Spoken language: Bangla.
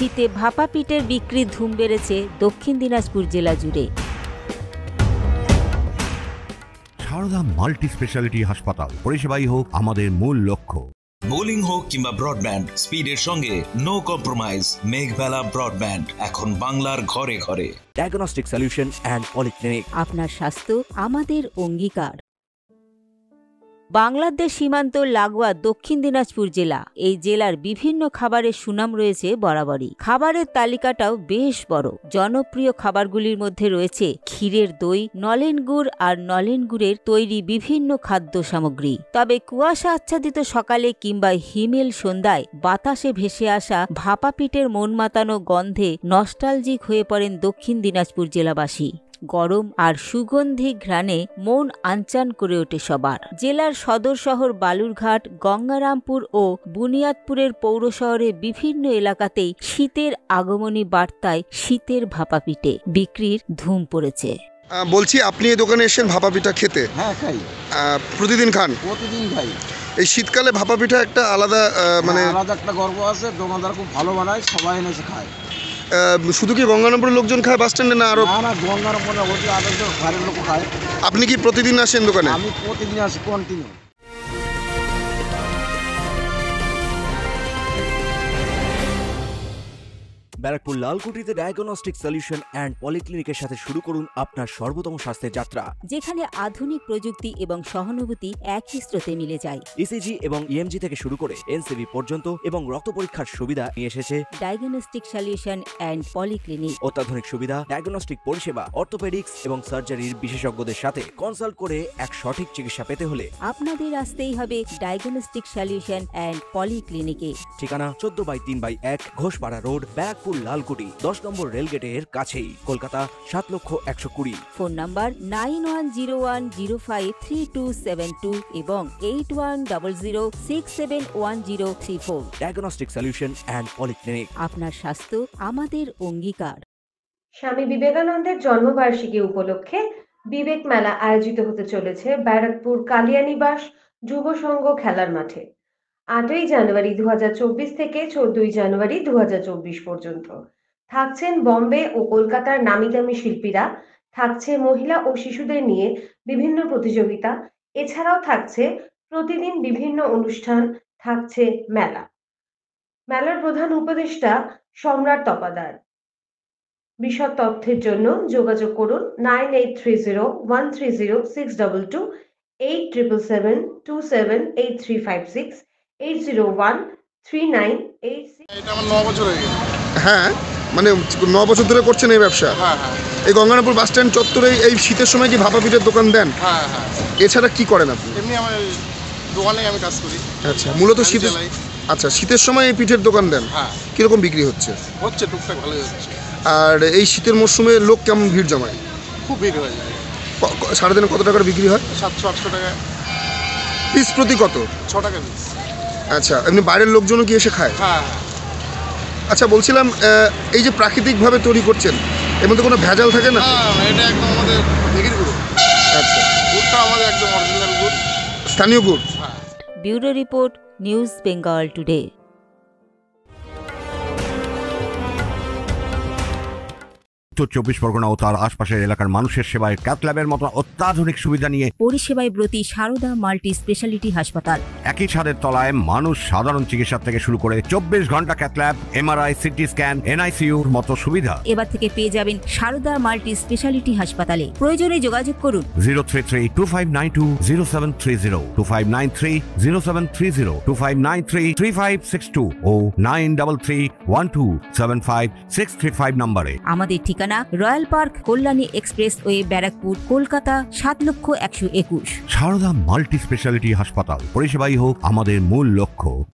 শীতে ভাপা পিঠের বিক্রির ধুম বেড়েছে দক্ষিণ দিনাজপুর জেলা জুড়ে। সারদা মাল্টি স্পেশালিটি হাসপাতাল, পরিষেবাই হোক আমাদের মূল লক্ষ্য। বোলিং হোক কিংবা ব্রডব্যান্ড, স্পিডের সঙ্গে নো কম্প্রোমাইজ। মেঘবেলা ব্রডব্যান্ড এখন বাংলার ঘরে ঘরে। Diagnostic solution and polyclinic. আপনার স্বাস্থ্য আমাদের অঙ্গীকার। বাংলাদেশ সীমান্ত লাগোয়া দক্ষিণ দিনাজপুর জেলা। এই জেলার বিভিন্ন খাবারের সুনাম রয়েছে বরাবরই। খাবারের তালিকাটাও বেশ বড়। জনপ্রিয় খাবারগুলির মধ্যে রয়েছে ক্ষীরের দই, নলেন গুড় আর নলেন গুড়ের তৈরি বিভিন্ন খাদ্য সামগ্রী। তবে কুয়াশা আচ্ছাদিত সকালে কিংবা হিমেল সন্ধ্যায় বাতাসে ভেসে আসা ভাপা পিঠের মন মাতানো গন্ধে নস্টালজিক হয়ে পড়েন দক্ষিণ দিনাজপুর জেলাবাসী। গরম আর সুগন্ধি ঘ্রাণে মন আনচান করে ওঠে সবার। জেলার সদর শহর বালুরঘাট, গঙ্গারামপুর ও বুনিয়াদপুরের পৌর শহরে বিভিন্ন এলাকাতেই শীতের আগমনী বার্তায় শীতের ভাপা পিঠে বিক্রির ধুম পড়েছে। বলছি, আপনি এই দোকানে এসেছেন ভাপা পিঠা খেতে? হ্যাঁ, খাই। প্রতিদিন খান? প্রতিদিন খাই। এই শীতকালে ভাপা পিঠা একটা আলাদা আলাদা একটা গর্ব আছে। দোকানদার খুব ভালো বানায়, সবাই এসে খায়। শুধু কি গঙ্গারামপুরের লোকজন খায় বাস স্ট্যান্ডে, না আরো? না, গঙ্গারামপুরে আদার্স ঘরের লোক খায়। আপনি কি প্রতিদিন আসেন দোকানে? আমি প্রতিদিন আসি, কন্টিনিউ। ব্যারাকপুর লালকুটিতে ডায়াগনস্টিক সলিউশন অ্যান্ড পলিক্লিনিকের সাথে শুরু করুন আপনার সর্বোত্তম স্বাস্থ্যের যাত্রা, যেখানে আধুনিক প্রযুক্তি এবং সহানুভূতি একই স্রোতে মিলে যায়। ইসিজি এবং ইএমজি থেকে শুরু করে এনসিবি পর্যন্ত এবং রক্ত পরীক্ষার সুবিধা নিয়ে এসেছে ডায়াগনস্টিক সলিউশন অ্যান্ড পলিক্লিনিক। অত্যাধুনিক সুবিধা, ডায়াগনস্টিক পরিষেবা, অর্থোপেডিক্স এবং সার্জারির বিশেষজ্ঞদের সাথে কনসাল্ট করে এক সঠিক চিকিৎসা পেতে হলে আপনাদের আসতেই হবে ডায়াগনস্টিক সলিউশন অ্যান্ড পলিক্লিনিকে। ঠিকানা 14/3/1 ঘোষপাড়া রোড, ব্যারাকপুর লালকুটি, 10 নম্বর রেলগেটের কাছেই, কলকাতা 7,120,000। ফোন নাম্বার 9101053272 এবং 8100671034। Diagnostic solution and polyclinic. আপনার স্বাস্থ্য আমাদের অঙ্গীকার। স্বামী বিবেকানন্দের জন্মবার্ষিকী উপলক্ষে বিবেক মেলা আয়োজিত হতে চলেছে ব্যারাকপুর কালিয়ানিবাস যুব সংঘ খেলার মাঠে 8ই জানুয়ারি 2024 থেকে 14ই জানুয়ারি 2024 পর্যন্ত। থাকছেন বম্বে ও কলকাতার নামি দামি শিল্পীরা, থাকছে মহিলা ও শিশুদের নিয়ে বিভিন্ন প্রতিযোগিতা, এছাড়াও থাকছে প্রতিদিন বিভিন্ন অনুষ্ঠান, থাকছে মেলা। মেলার প্রধান উপদেষ্টা সম্রাট তপাদার। বিশদ তথ্যের জন্য যোগাযোগ করুন 9830130622, 8772783836, 8013986। এটা আমার 9 বছর হয়ে গেছে। হ্যাঁ, মানে 9 বছর ধরে করছেন এই ব্যবসা? হ্যাঁ হ্যাঁ। এই গঙ্গারামপুর বাস স্ট্যান্ড চত্বরে এই শীতের সময় কি ভাপা পিঠের দোকান দেন? হ্যাঁ হ্যাঁ। এছাড়া কি করেন আপনি? এমনি আমার দোকানে আমি কাজ করি। আচ্ছা, মূলত শীতের, আচ্ছা, শীতের সময় এই পিঠের দোকান দেন? হ্যাঁ। কিরকম বিক্রি হচ্ছে? হচ্ছে টুকটাক, ভালোই হচ্ছে। আর এই শীতের মরশুমে লোক কেমন ভিড় জমায়? খুব ভিড় হয়ে যায়। সারাদিনে কত টাকার বিক্রি হয়? 700-800 টাকা পিস প্রতি। কত? 6 টাকা পিস। আচ্ছা, এমনি বাইরের লোকজনও কি এসে খায়? হ্যাঁ। আচ্ছা, বলছিলাম এই যে প্রাকৃতিকভাবে তৈরি করছেন, এর মধ্যে কোনো ভেজাল থাকে না? এটা একদম আমাদের ঢেকির গুঁড়ো। আচ্ছা, গুড়টা আমাদের একদম অরিজিনাল গুড়, স্থানীয় গুড়। হ্যাঁ। Bureau report, news Bengal today. উত্তর 24 পরগনা ও তার আশপাশের এলাকার মানুষের সেবায় ক্যাথল্যাবের মতো অত্যাধুনিক সুবিধা নিয়ে পরিষেবায় ব্রতী সারদা মাল্টি স্পেশালিটি হাসপাতাল। একই ছাদের তলায় মানুষ সাধারণ চিকিৎসা থেকে শুরু করে 24 ঘন্টা ক্যাথল্যাব, এমআরআই, সিটি স্ক্যান, এনআইসিইউর মতো সুবিধা এবার থেকে পেয়ে যাবেন সারদা মাল্টি স্পেশালিটি হাসপাতালে। প্রয়োজনে যোগাযোগ করুন 033-2592-0730, 2593-0730, 2593-3562 ও 9331275635 নম্বরে। আমাদের ঠিকানা Royal Park, Kalyani express way, Barrackpore, Kolkata 7,121,000। Sarada multi speciality হাসপাতাল, পরিষেবাই হোক আমাদের মূল লক্ষ্য।